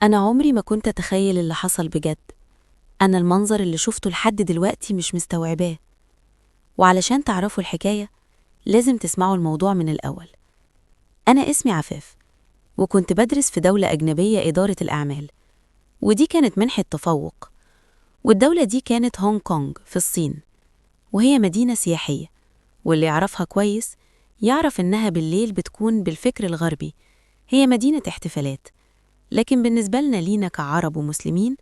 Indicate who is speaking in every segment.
Speaker 1: أنا عمري ما كنت أتخيل اللي حصل بجد. أنا المنظر اللي شفته لحد دلوقتي مش مستوعباه. وعلشان تعرفوا الحكاية لازم تسمعوا الموضوع من الأول. أنا اسمي عفاف، وكنت بدرس في دولة أجنبية إدارة الأعمال، ودي كانت منحة تفوق. والدولة دي كانت هونج كونج في الصين، وهي مدينة سياحية، واللي يعرفها كويس يعرف إنها بالليل بتكون بالفكر الغربي، هي مدينة احتفالات. لكن بالنسبة لينا كعرب ومسلمين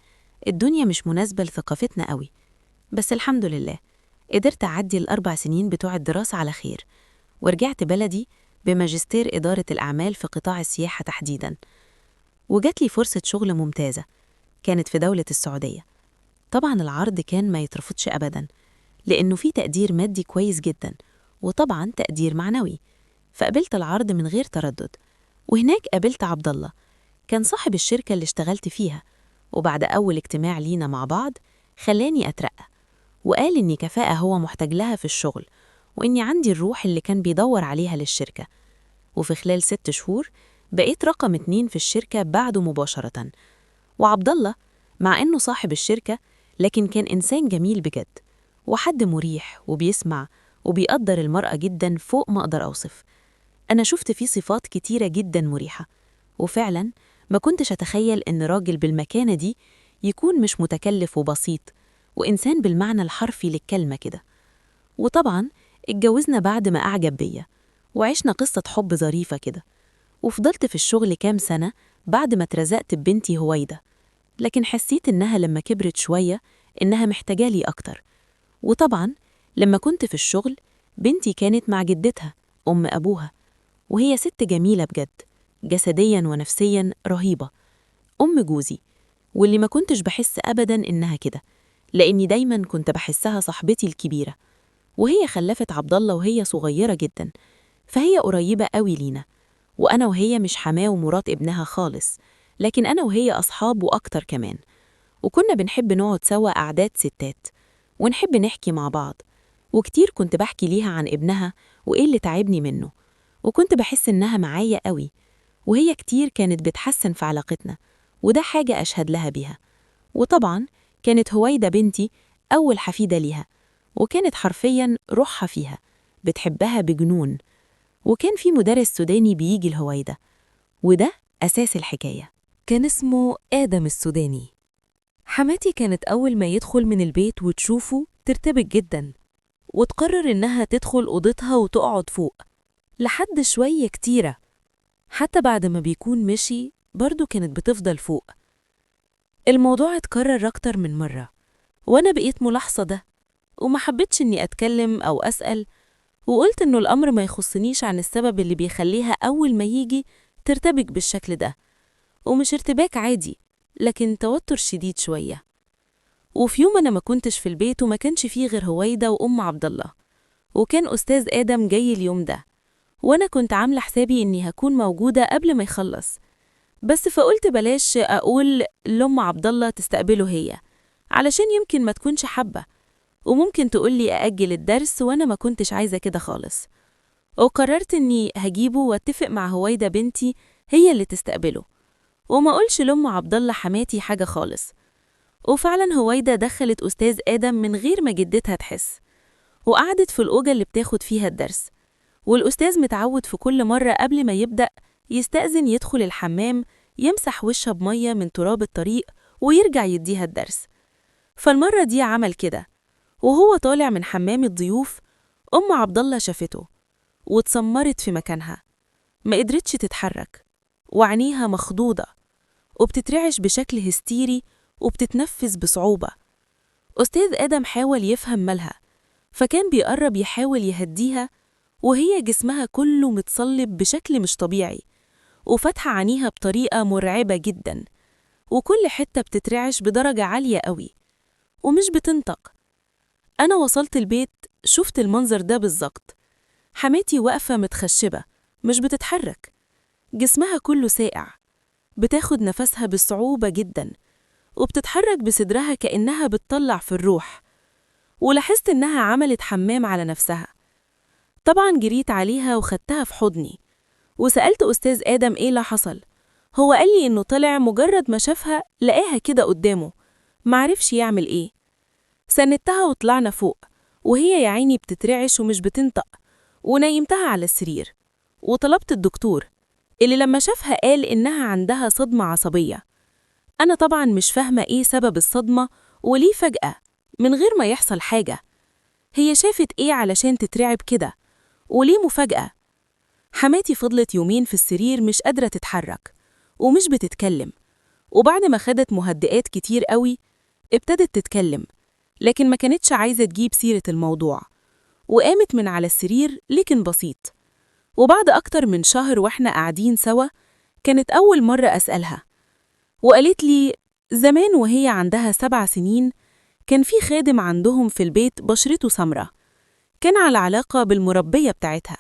Speaker 1: الدنيا مش مناسبة لثقافتنا قوي. بس الحمد لله قدرت أعدي ال4 سنين بتوع الدراسة على خير، ورجعت بلدي بماجستير إدارة الأعمال في قطاع السياحة تحديداً. وجات لي فرصة شغل ممتازة، كانت في دولة السعودية. طبعاً العرض كان ما يترفضش أبداً، لأنه في تقدير مادي كويس جداً، وطبعاً تقدير معنوي. فقبلت العرض من غير تردد. وهناك قابلت عبد الله، كان صاحب الشركة اللي اشتغلت فيها، وبعد أول اجتماع لينا مع بعض خلاني أترقى، وقال إني كفاءة هو محتاج لها في الشغل، وإني عندي الروح اللي كان بيدور عليها للشركة. وفي خلال 6 شهور بقيت رقم 2 في الشركة بعده مباشرة. وعبد الله مع إنه صاحب الشركة، لكن كان إنسان جميل بجد، وحد مريح وبيسمع وبيقدر المرأة جدا فوق ما أقدر أوصف. أنا شفت فيه صفات كتيرة جدا مريحة، وفعلا ما كنتش أتخيل إن راجل بالمكانة دي يكون مش متكلف وبسيط، وإنسان بالمعنى الحرفي للكلمة كده. وطبعا اتجوزنا بعد ما أعجب بيا، وعشنا قصة حب ظريفة كده. وفضلت في الشغل كام سنة بعد ما اترزقت ببنتي هويدا، لكن حسيت إنها لما كبرت شوية إنها محتاجالي أكتر. وطبعا لما كنت في الشغل بنتي كانت مع جدتها أم أبوها، وهي ست جميلة بجد، جسدياً ونفسياً رهيبة، أم جوزي. واللي ما كنتش بحس أبداً إنها كده، لأني دايماً كنت بحسها صاحبتي الكبيرة. وهي خلفت عبد الله وهي صغيرة جداً، فهي قريبة قوي لينا. وأنا وهي مش حماه ومرات ابنها خالص، لكن أنا وهي أصحاب وأكتر كمان. وكنا بنحب نقعد سوا قعدات ستات، ونحب نحكي مع بعض. وكتير كنت بحكي ليها عن ابنها وإيه اللي تعبني منه، وكنت بحس إنها معايا قوي. وهي كتير كانت بتحسن في علاقتنا، وده حاجة أشهد لها بيها. وطبعاً كانت هويدا بنتي أول حفيدة ليها، وكانت حرفياً روحها فيها، بتحبها بجنون. وكان في مدرس سوداني بيجي لهويدا، وده أساس الحكاية.
Speaker 2: كان اسمه آدم السوداني. حماتي كانت أول ما يدخل من البيت وتشوفه ترتبك جدا، وتقرر إنها تدخل أوضتها وتقعد فوق لحد شوية كتيرة. حتى بعد ما بيكون مشي برضو كانت بتفضل فوق. الموضوع اتكرر أكتر من مرة، وأنا بقيت ملاحظة ده، وما حبيتش إني أتكلم أو أسأل، وقلت إنه الأمر ما يخصنيش عن السبب اللي بيخليها أول ما يجي ترتبك بالشكل ده. ومش ارتباك عادي، لكن توتر شديد شوية. وفي يوم أنا ما كنتش في البيت، وما كانش فيه غير هويدا وأم عبد الله، وكان أستاذ آدم جاي اليوم ده، وأنا كنت عاملة حسابي إني هكون موجودة قبل ما يخلص. بس فقلت بلاش أقول لأم عبد الله تستقبله هي، علشان يمكن ما تكونش حابة، وممكن تقولي أأجل الدرس، وأنا ما كنتش عايزة كده خالص. وقررت إني هجيبه واتفق مع هويدا بنتي هي اللي تستقبله، وما أقولش لأم عبد الله حماتي حاجة خالص. وفعلا هويدا دخلت أستاذ آدم من غير ما جدتها تحس، وقعدت في الأوضة اللي بتاخد فيها الدرس. والأستاذ متعود في كل مرة قبل ما يبدأ يستأذن يدخل الحمام، يمسح وشها بمية من تراب الطريق، ويرجع يديها الدرس. فالمرة دي عمل كده، وهو طالع من حمام الضيوف أم عبد الله شافته واتسمرت في مكانها، ما قدرتش تتحرك، وعينيها مخضوضة وبتترعش بشكل هستيري، وبتتنفس بصعوبة. أستاذ آدم حاول يفهم مالها، فكان بيقرب يحاول يهديها، وهي جسمها كله متصلب بشكل مش طبيعي، وفتح عينيها بطريقة مرعبة جدا، وكل حتة بتترعش بدرجة عالية قوي، ومش بتنطق. أنا وصلت البيت شفت المنظر ده بالظبط. حماتي واقفة متخشبة، مش بتتحرك، جسمها كله ساقع، بتاخد نفسها بصعوبة جدا، وبتتحرك بصدرها كأنها بتطلع في الروح. ولاحظت إنها عملت حمام على نفسها. طبعا جريت عليها وخدتها في حضني، وسألت أستاذ آدم إيه اللي حصل.
Speaker 3: هو قال لي إنه طلع مجرد ما شافها لقاها كده قدامه، معرفش يعمل إيه. سندتها وطلعنا فوق، وهي يا عيني بتترعش ومش بتنطق، ونيمتها على السرير. وطلبت الدكتور اللي لما شافها قال إنها عندها صدمة عصبية. أنا طبعا مش فاهمة إيه سبب الصدمة وليه فجأة من غير ما يحصل حاجة. هي شافت إيه علشان تترعب كده؟ وليه مفاجأة؟ حماتي فضلت يومين في السرير مش قادرة تتحرك ومش بتتكلم، وبعد ما خدت مهدئات كتير قوي ابتدت تتكلم، لكن ما كانتش عايزة تجيب سيرة الموضوع، وقامت من على السرير لكن بسيط. وبعد أكتر من شهر وإحنا قاعدين سوا كانت أول مرة أسألها، وقالت لي زمان وهي عندها 7 سنين كان في خادم عندهم في البيت بشرته سمرة، كان على علاقة بالمربية بتاعتها،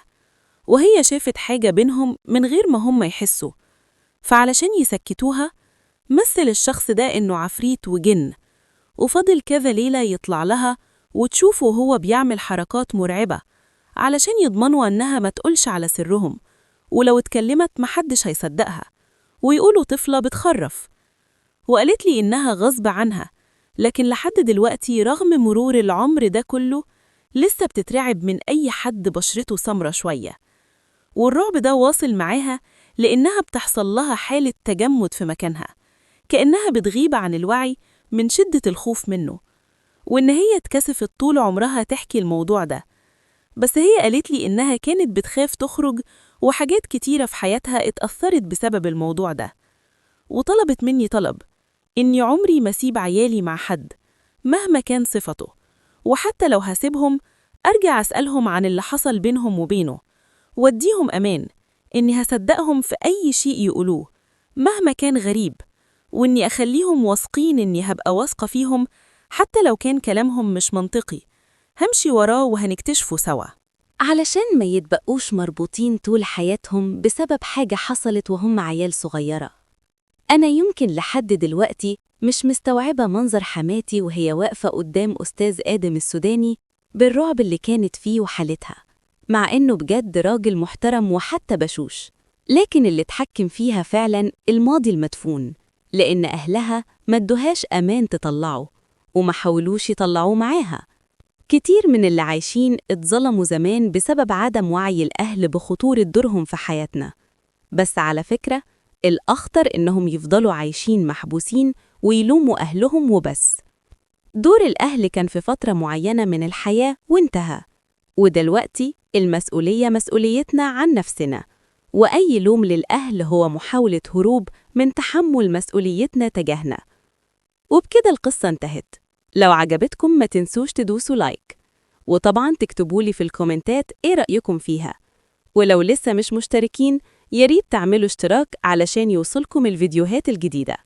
Speaker 3: وهي شافت حاجة بينهم من غير ما هم يحسوا، فعلشان يسكتوها مثل الشخص ده إنه عفريت وجن، وفضل كذا ليلة يطلع لها وتشوفه وهو بيعمل حركات مرعبة علشان يضمنوا أنها ما تقولش على سرهم، ولو اتكلمت محدش هيصدقها ويقولوا طفلة بتخرف. وقالت لي إنها غصب عنها، لكن لحد دلوقتي رغم مرور العمر ده كله لسه بتترعب من أي حد بشرته سمرة شوية، والرعب ده واصل معاها لأنها بتحصل لها حالة تجمد في مكانها، كأنها بتغيب عن الوعي من شدة الخوف منه، وإن هي اتكسفت طول عمرها تحكي الموضوع ده. بس هي قالت لي إنها كانت بتخاف تخرج وحاجات كتيرة في حياتها اتأثرت بسبب الموضوع ده، وطلبت مني طلب إني عمري ما أسيب عيالي مع حد مهما كان صفته، وحتى لو هسيبهم أرجع أسألهم عن اللي حصل بينهم وبينه، واديهم أمان إني هصدقهم في أي شيء يقولوه مهما كان غريب، وإني أخليهم واثقين إني هبقى واثقة فيهم حتى لو كان كلامهم مش منطقي، همشي وراه وهنكتشفه سوا.
Speaker 1: علشان ما يتبقوش مربوطين طول حياتهم بسبب حاجة حصلت وهم عيال صغيرة. أنا يمكن لحد دلوقتي مش مستوعبة منظر حماتي وهي واقفة قدام أستاذ آدم السوداني بالرعب اللي كانت فيه وحالتها، مع إنه بجد راجل محترم وحتى بشوش، لكن اللي اتحكم فيها فعلا الماضي المدفون، لأن أهلها ما ادوهاش أمان تطلعه وما حاولوش يطلعوه معاها. كتير من اللي عايشين اتظلموا زمان بسبب عدم وعي الأهل بخطورة دورهم في حياتنا، بس على فكرة الأخطر إنهم يفضلوا عايشين محبوسين ويلوموا أهلهم وبس. دور الأهل كان في فترة معينة من الحياة وانتهى، ودلوقتي المسؤولية مسؤوليتنا عن نفسنا، وأي لوم للأهل هو محاولة هروب من تحمل مسؤوليتنا تجاهنا. وبكده القصة انتهت. لو عجبتكم ما تنسوش تدوسوا لايك، وطبعا تكتبولي في الكومنتات ايه رأيكم فيها، ولو لسه مش مشتركين ياريت تعملوا اشتراك علشان يوصلكم الفيديوهات الجديدة.